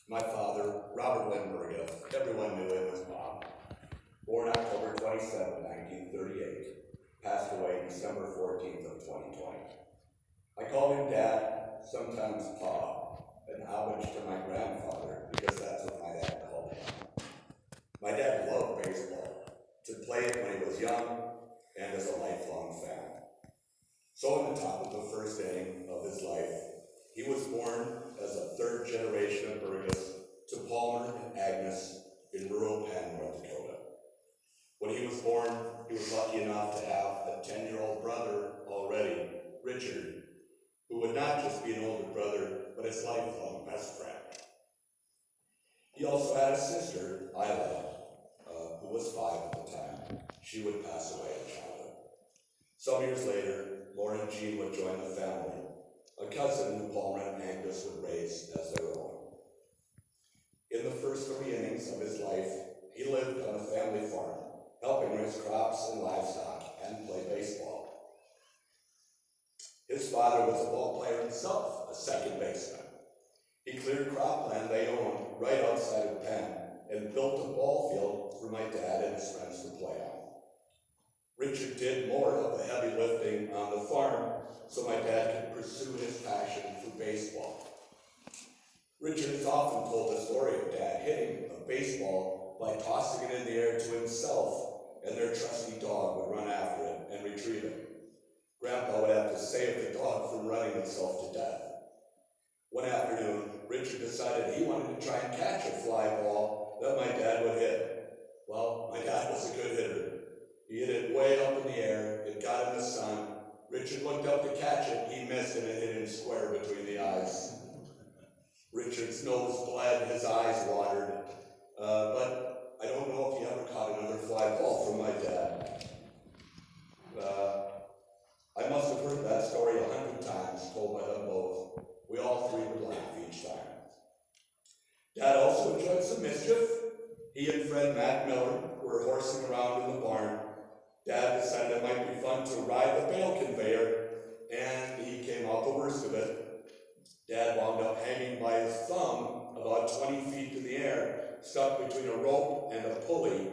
My father, Robert Lindbergh, everyone knew him as Bob. Born October 27, 1938, passed away December 14th of 2020. I called him Dad, sometimes Pa, an homage to my grandfather because that's what my dad called him. My dad loved baseball, to play it when he was young and as a lifelong fan. So in the top of the first inning of his life, he was born as a third generation of Burgess to Palmer and Agnes in rural Penn, North Dakota. When he was born, he was lucky enough to have a 10-year-old brother already, Richard, who would not just be an older brother, but his lifelong best friend. He also had a sister, Isla, who was 5 at the time. She would pass away in childhood. Some years later, Lauren Jean would join the family, a cousin who Palmer and Agnes would raise as their own. In the first 3 innings of his life, he lived on a family farm, helping raise crops and livestock and play baseball. His father was a ball player himself, a second baseman. He cleared cropland they owned right outside of Penn and built a ball field for my dad and his friends to play on. Richard did more of the heavy lifting on the farm so my dad could pursue his passion for baseball. Richard has often told the story of Dad hitting a baseball by tossing it in the air to himself, and their trusty dog would run after it and retrieve it. Grandpa would have to save the dog from running itself to death. One afternoon, Richard decided he wanted to try and catch a fly ball that my dad would hit. Well, my dad was a good hitter. He hit it way up in the air, it got in the sun. Richard looked up to catch it, he missed, and it hit him square between the eyes. Richard's nose bled, his eyes watered, but I don't know if he ever caught another fly ball from my dad. I must have heard that story 100 times, told by them both. We all three would laugh each time. Dad also enjoyed some mischief. He and friend Matt Miller were horsing around in the barn. Dad decided it might be fun to ride the bale conveyor, and he came out the worst of it. Dad wound up hanging by his thumb about 20 feet in the air, stuck between a rope and a pulley,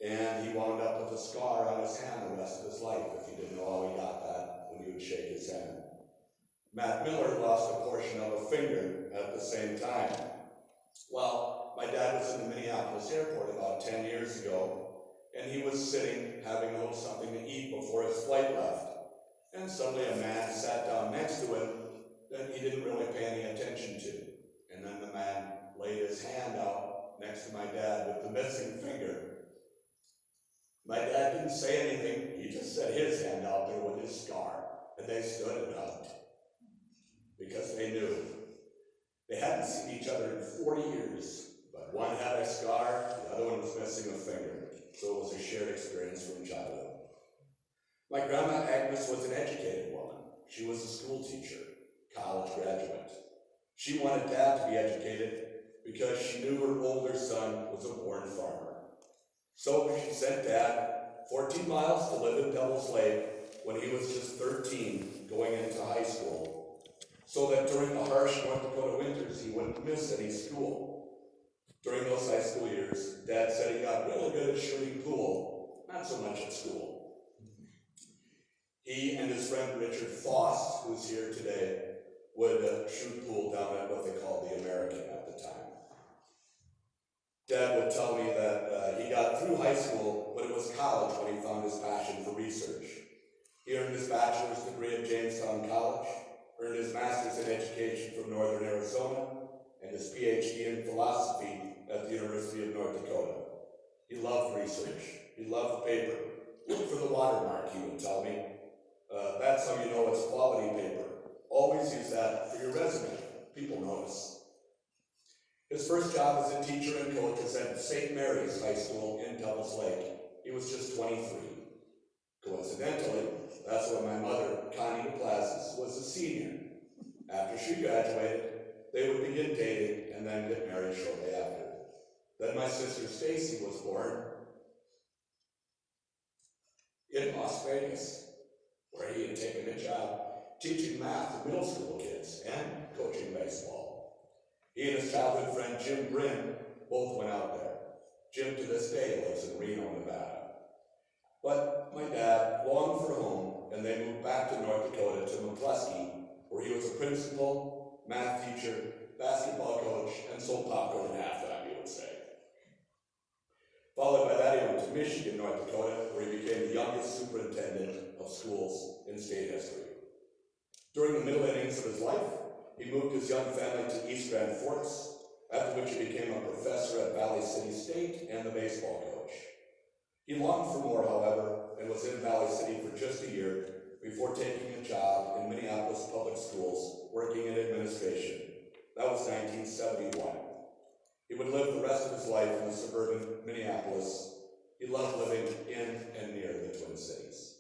and he wound up with a scar on his hand the rest of his life, if you didn't know how he got that when you would shake his hand. Matt Miller lost a portion of a finger at the same time. Well, my dad was in the Minneapolis airport about 10 years ago, and he was sitting having a little something to eat before his flight left. And suddenly a man sat down next to him that he didn't really pay any attention to. And then the man laid his hand out next to my dad with the missing finger. My dad didn't say anything, he just set his hand out there with his scar, and they stood and hugged. Because they knew. They hadn't seen each other in 40 years, but one had a scar, the other one was missing a finger. So it was a shared experience from childhood. My grandma Agnes was an educated woman. She was a school teacher, college graduate. She wanted Dad to be educated because she knew her older son was a born farmer. So she sent Dad 14 miles to live in Devil's Lake when he was just 13, going into high school, so that during the harsh North Dakota winters he wouldn't miss any school. During those high school years, Dad said he got really good at shooting pool, not so much at school. He and his friend Richard Foss, who's here today, would shoot pool down at what they called the American at the time. Dad would tell me that he got through high school, but it was college when he found his passion for research. He earned his bachelor's degree at Jamestown College, earned his master's in education from Northern Arizona, and his PhD in philosophy at the University of North Dakota. He loved research. He loved paper. Look for the watermark, he would tell me. That's how you know it's quality paper. Always use that for your resume. People notice. His first job as a teacher and coach was at St. Mary's High School in Devil's Lake. He was just 23. Coincidentally, that's when my mother, Connie DePlazis, was a senior. After she graduated, they would begin dating and then get married shortly after. Then my sister Stacy was born in Las Vegas, where he had taken a job teaching math to middle school kids and coaching baseball. He and his childhood friend Jim Bryn both went out there. Jim to this day lives in Reno, Nevada. But my dad longed for home, and they moved back to North Dakota to McCluskey, where he was a principal, math teacher, basketball coach, and sold popcorn at halftime, you would say. Followed by that, he went to Michigan, North Dakota, where he became the youngest superintendent of schools in state history. During the middle innings of his life, he moved his young family to East Grand Forks, after which he became a professor at Valley City State and the baseball coach. He longed for more, however, and was in Valley City for just a year before taking a job in Minneapolis public schools, working in administration. That was 1971. He would live the rest of his life in the suburban Minneapolis. He loved living in and near the Twin Cities.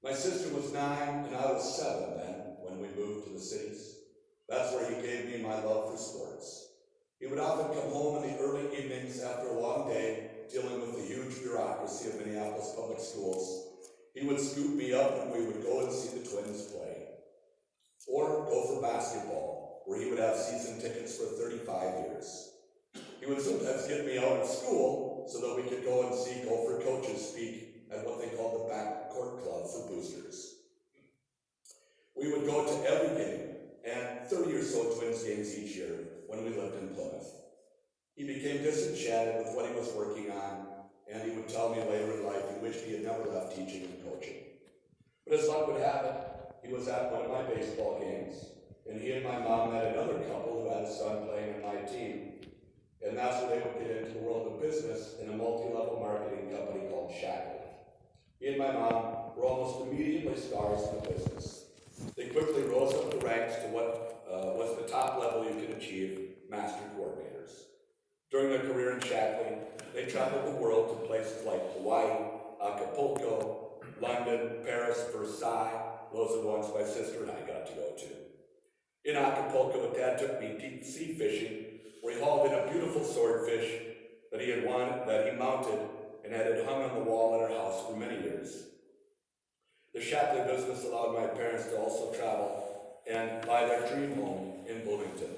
My sister was 9 and I was 7 then when we moved to the cities. That's where he gave me my love for sports. He would often come home in the early evenings after a long day dealing with the huge bureaucracy of Minneapolis public schools. He would scoop me up and we would go and see the Twins play. Or go for basketball, where he would have season tickets for 35 years. He would sometimes get me out of school so that we could go and see Gopher coaches speak at what they called the backcourt club for boosters. We would go to every game and 30 or so Twins games each year when we lived in Plymouth. He became disenchanted with what he was working on, and he would tell me later in life he wished he had never left teaching and coaching. But as luck would have it, he was at one of my baseball games, and he and my mom met another couple who had a son playing on my team. And that's where they would get into the world of business in a multi-level marketing company called Shackle. He and my mom were almost immediately stars in the business. They quickly rose up the ranks to what was the top level you could achieve, master coordinators. During their career in Shackley, they traveled the world to places like Hawaii, Acapulco, London, Paris, Versailles. Those are the ones my sister and I got to go to. In Acapulco, Dad took me deep sea fishing, where he hauled in a beautiful swordfish that he mounted and had it hung on the wall in our house for many years. The Shackley business allowed my parents to also travel and buy their dream home in Bloomington.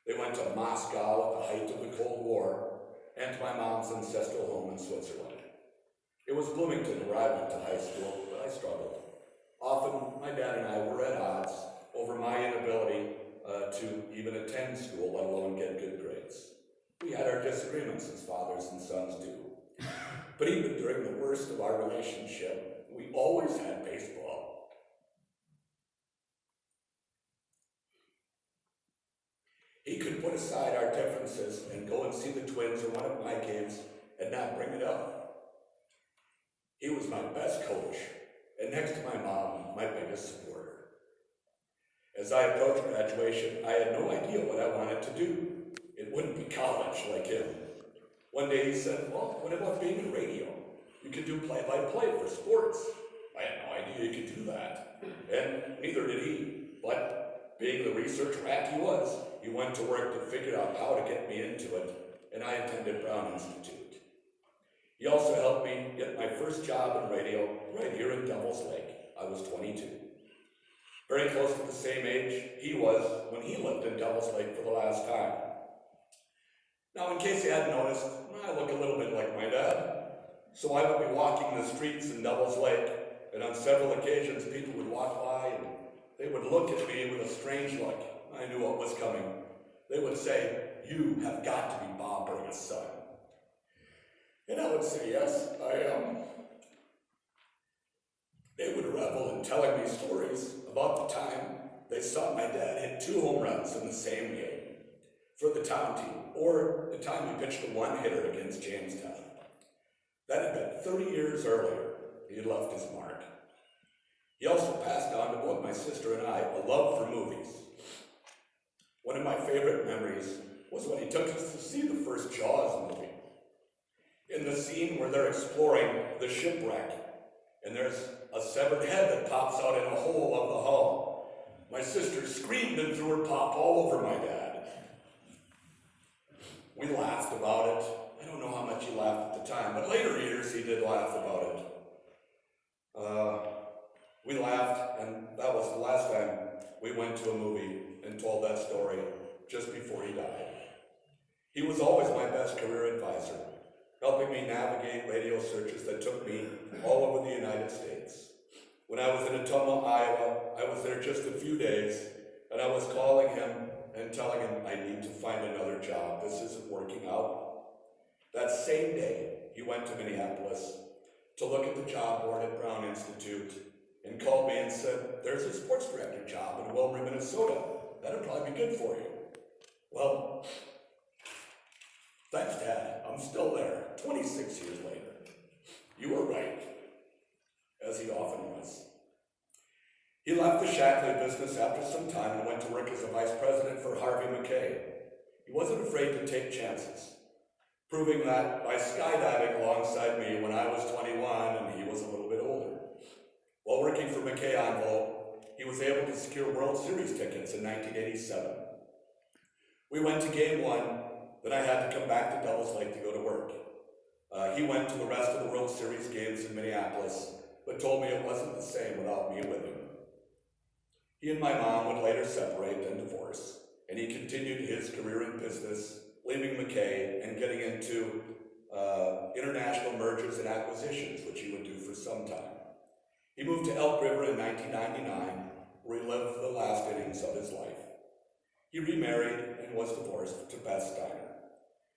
They went to Moscow at the height of the Cold War and to my mom's ancestral home in Switzerland. It was Bloomington where I went to high school, but I struggled. Often, my dad and I were at odds over my inability to even attend school, let alone get good grades. We had our disagreements as fathers and sons do. But even during the worst of our relationship, we always had baseball. He could put aside our differences and go and see the Twins or one of my games and not bring it up. He was my best coach, and next to my mom, my biggest supporter. As I approached graduation, I had no idea what I wanted to do. It wouldn't be college like him. One day he said, well, what about being in radio? You could do play-by-play for sports. I had no idea you could do that. And neither did he. But being the research rat he was, he went to work to figure out how to get me into it, and I attended Brown Institute. He also helped me get my first job in radio right here in Devil's Lake. I was 22. Very close to the same age he was when he lived in Devil's Lake for the last time. Now, in case you hadn't noticed, I look a little bit like my dad. So I would be walking the streets in Devil's Lake, and on several occasions people would walk by and they would look at me with a strange look. I knew what was coming. They would say, you have got to be Bob Burga's son. And I would say, yes, I am. They would revel in telling me stories about the time they saw my dad hit 2 home runs in the same game for the town team, or the time he pitched a one-hitter against Jamestown. That had been 30 years earlier. He had left his mark. He also passed on to both my sister and I a love for movies. One of my favorite memories was when he took us to see the first Jaws movie. In the scene where they're exploring the shipwreck, and there's a severed head that pops out in a hole of the hull, my sister screamed and threw her pop all over my dad. We laughed about it. I don't know how much he laughed at the time, but later years he did laugh about it. We laughed, and that was the last time we went to a movie and told that story just before he died. He was always my best career advisor, helping me navigate radio searches that took me all over the United States. When I was in Ottumwa, Iowa, I was there just a few days, and I was calling him and telling him I need to find another job. This isn't working out. That same day, he went to Minneapolis to look at the job board at Brown Institute and called me and said, there's a sports director job in Wilmer, Minnesota. That'd probably be good for you. Well, thanks, Dad. I'm still there, 26 years later. You were right, as he often was. He left the Shackley business after some time and went to work as a vice president for Harvey McKay. He wasn't afraid to take chances, proving that by skydiving alongside me when I was 21 and he was a little bit older. While working for McKay Envelope, he was able to secure World Series tickets in 1987. We went to game one, then I had to come back to Devil's Lake to go to work. He went to the rest of the World Series games in Minneapolis, but told me it wasn't the same without me with him. He and my mom would later separate and divorce, and he continued his career in business, leaving McKay and getting into international mergers and acquisitions, which he would do for some time. He moved to Elk River in 1999, where he lived the last innings of his life. He remarried and was divorced to Beth Steiner.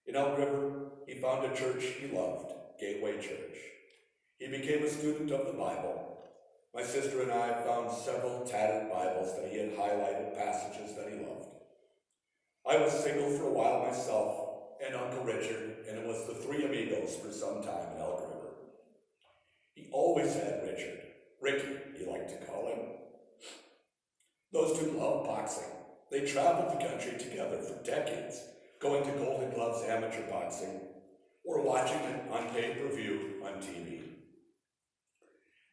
In Elk River, he found a church he loved, Gateway Church. He became a student of the Bible. My sister and I found several tattered Bibles that he had highlighted passages that he loved. I was single for a while myself, and Uncle Richard, and it was the three amigos for some time in Elk River. He always had Richard, Ricky, he liked to call him. Those two loved boxing. They traveled the country together for decades, going to Golden Gloves amateur boxing, or watching it on pay-per-view on TV.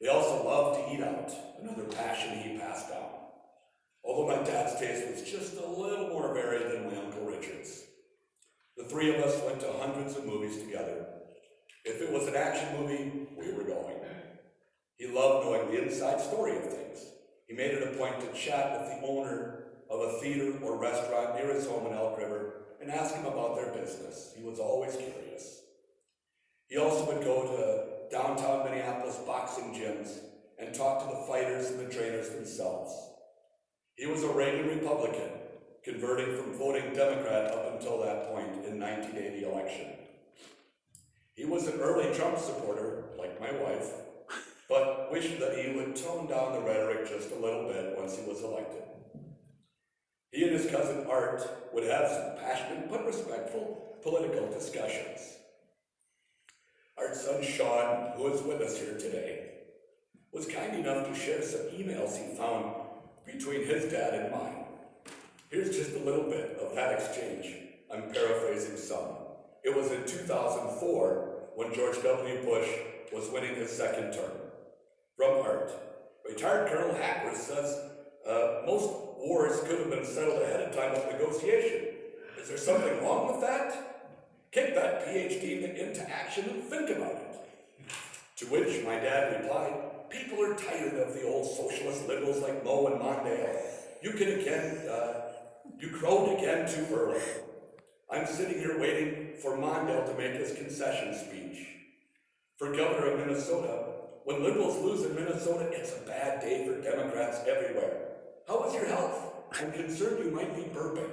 They also loved to eat out, another passion he passed down. Although my dad's taste was just a little more varied than my Uncle Richard's. The three of us went to hundreds of movies together. If it was an action movie, we were going. He loved knowing the inside story of things. He made it a point to chat with the owner of a theater or restaurant near his home in Elk River and ask him about their business. He was always curious. He also would go to downtown Minneapolis boxing gyms and talk to the fighters and the trainers themselves. He was a Reagan Republican, converting from voting Democrat up until that point in 1980 election. He was an early Trump supporter, like my wife, but wished that he would tone down the rhetoric just a little bit once he was elected. He and his cousin Art would have some passionate but respectful political discussions. Art's son Sean, who is with us here today, was kind enough to share some emails he found between his dad and mine. Here's just a little bit of that exchange. I'm paraphrasing some. It was in 2004 when George W. Bush was winning his second term. From Art, retired Colonel Hackworth says, most wars could have been settled ahead of time with negotiation. Is there something wrong with that? Kick that PhD into action and think about it. To which my dad replied, people are tired of the old socialist liberals like Moe and Mondale. You crowed again too early. I'm sitting here waiting for Mondale to make his concession speech. For governor of Minnesota, when liberals lose in Minnesota, it's a bad day for Democrats everywhere. How is your health? I'm concerned you might be burping.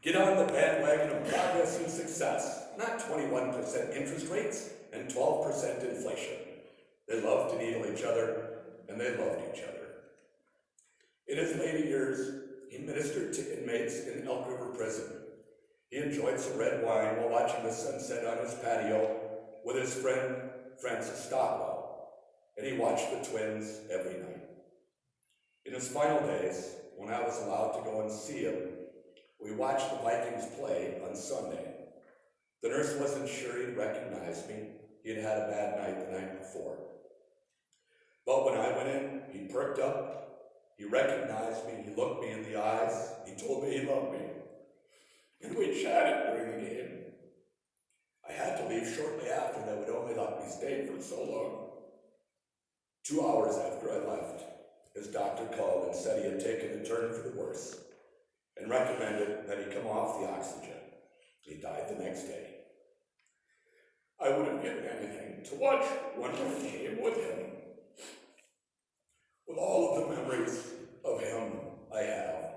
Get on the bandwagon of progress and success, not 21% interest rates and 12% inflation. They loved to needle each other, and they loved each other. In his later years, he ministered to inmates in Elk River Prison. He enjoyed some red wine while watching the sunset on his patio with his friend Francis Stockwell, and he watched the Twins every night. In his final days, when I was allowed to go and see him, we watched the Vikings play on Sunday. The nurse wasn't sure he'd recognize me. He had had a bad night the night before. But when I went in, he perked up. He recognized me. He looked me in the eyes. He told me he loved me. And we chatted during the game. I had to leave shortly after. They would only let me stay for so long. 2 hours after I left, his doctor called and said he had taken a turn for the worse. and recommended that he come off the oxygen. He died the next day. I would have given anything to watch one more game with him. With all of the memories of him I have,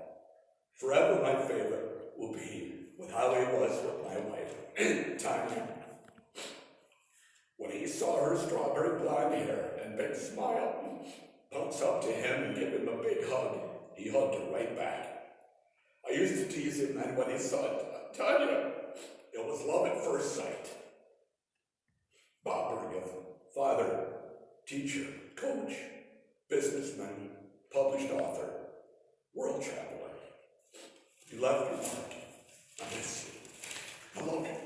forever my favorite will be with how he was with my wife, Tanya. When he saw her strawberry blonde hair and big smile, bounce up to him and give him a big hug, he hugged her right back. I used to tease him then when he saw Tanya. It was love at first sight. Bob Bergeth, father, teacher, coach, businessman, published author, world traveler. You left me, Mark. I miss you. I love you.